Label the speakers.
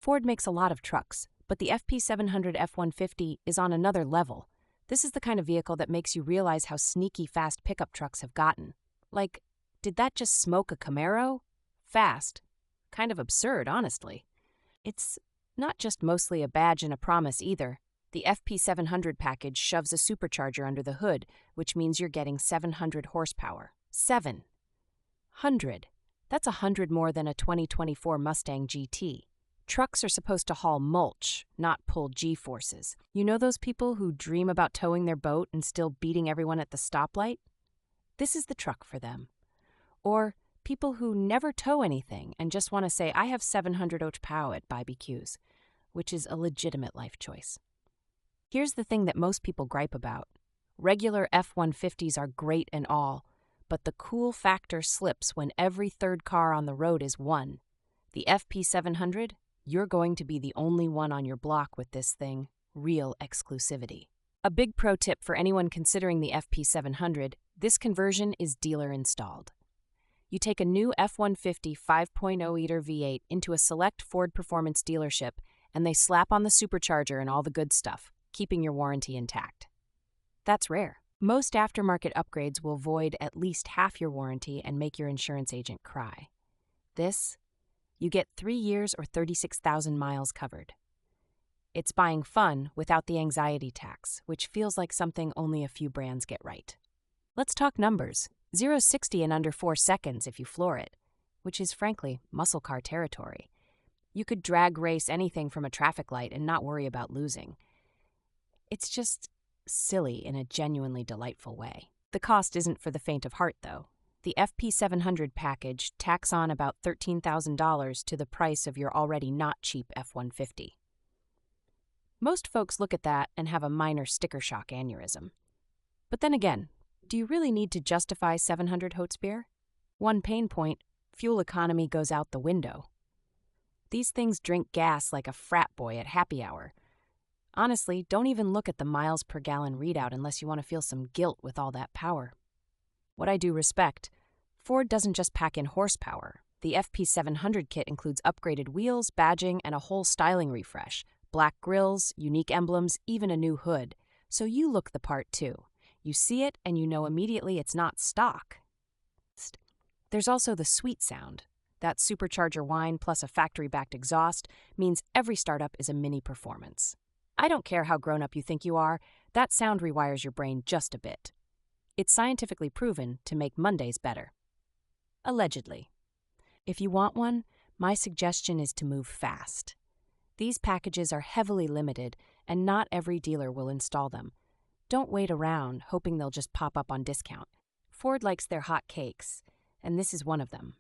Speaker 1: Ford makes a lot of trucks, but the FP700 F-150 is on another level. This is the kind of vehicle that makes you realize how sneaky fast pickup trucks have gotten. Like, did that just smoke a Camaro? Fast. Kind of absurd, honestly. It's not just mostly a badge and a promise either. The FP700 package shoves a supercharger under the hood, which means you're getting 700 horsepower. 700. That's 100 more than a 2024 Mustang GT. Trucks are supposed to haul mulch, not pull G-forces. You know those people who dream about towing their boat and still beating everyone at the stoplight? This is the truck for them. Or people who never tow anything and just want to say, I have 700 horsepower at BBQs, which is a legitimate life choice. Here's the thing that most people gripe about. Regular F-150s are great and all, but the cool factor slips when every third car on the road is one. The FP700, you're going to be the only one on your block with this thing. Real exclusivity. A big pro tip for anyone considering the FP700, this conversion is dealer installed. You take a new F-150 5.0-liter V8 into a select Ford Performance dealership, and they slap on the supercharger and all the good stuff, keeping your warranty intact. That's rare. Most aftermarket upgrades will void at least half your warranty and make your insurance agent cry. This, you get 3 years or 36,000 miles covered. It's buying fun without the anxiety tax, which feels like something only a few brands get right. Let's talk numbers. 0-60 in under 4 seconds if you floor it, which is frankly muscle car territory. You could drag race anything from a traffic light and not worry about losing. It's just silly in a genuinely delightful way. The cost isn't for the faint of heart, though. The FP700 package tacks on about $13,000 to the price of your already not cheap F-150. Most folks look at that and have a minor sticker shock aneurysm. But then again, do you really need to justify 700 horsepower? One pain point, fuel economy goes out the window. These things drink gas like a frat boy at happy hour. Honestly, don't even look at the miles per gallon readout unless you want to feel some guilt with all that power. What I do respect, Ford doesn't just pack in horsepower. The FP700 kit includes upgraded wheels, badging, and a whole styling refresh. Black grills, unique emblems, even a new hood. So you look the part too. You see it and you know immediately it's not stock. There's also the sweet sound. That supercharger whine plus a factory-backed exhaust means every startup is a mini performance. I don't care how grown-up you think you are, that sound rewires your brain just a bit. It's scientifically proven to make Mondays better. Allegedly. If you want one, my suggestion is to move fast. These packages are heavily limited, and not every dealer will install them. Don't wait around, hoping they'll just pop up on discount. Ford likes their hot cakes, and this is one of them.